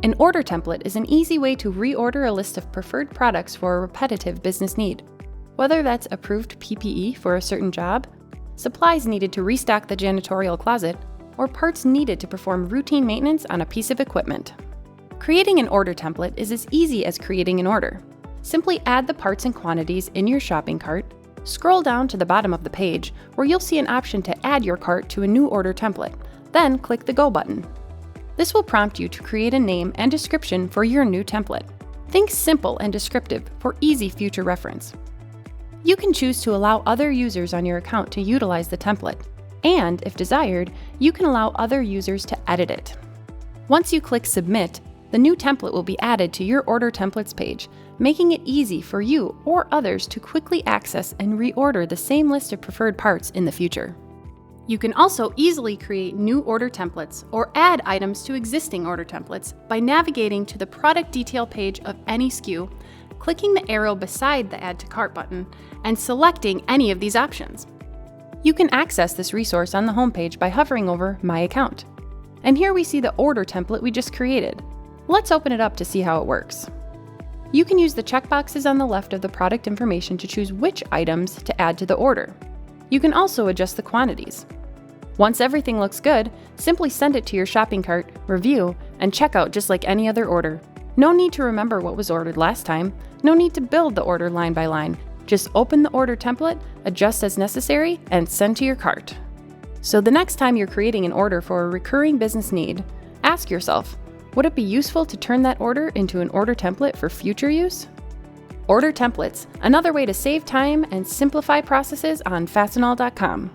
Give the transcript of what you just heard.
An order template is an easy way to reorder a list of preferred products for a repetitive business need. Whether that's approved PPE for a certain job, supplies needed to restock the janitorial closet, or parts needed to perform routine maintenance on a piece of equipment. Creating an order template is as easy as creating an order. Simply add the parts and quantities in your shopping cart, scroll down to the bottom of the page where you'll see an option to add your cart to a new order template, then click the Go button. This will prompt you to create a name and description for your new template. Think simple and descriptive for easy future reference. You can choose to allow other users on your account to utilize the template, and if desired, you can allow other users to edit it. Once you click Submit, the new template will be added to your Order Templates page, making it easy for you or others to quickly access and reorder the same list of preferred parts in the future. You can also easily create new order templates or add items to existing order templates by navigating to the product detail page of any SKU, clicking the arrow beside the Add to Cart button, and selecting any of these options. You can access this resource on the homepage by hovering over My Account. And here we see the order template we just created. Let's open it up to see how it works. You can use the checkboxes on the left of the product information to choose which items to add to the order. You can also adjust the quantities. Once everything looks good, simply send it to your shopping cart, review, and check out just like any other order. No need to remember what was ordered last time. No need to build the order line by line. Just open the order template, adjust as necessary, and send to your cart. So the next time you're creating an order for a recurring business need, ask yourself, would it be useful to turn that order into an order template for future use? Order templates, another way to save time and simplify processes on Fastenal.com.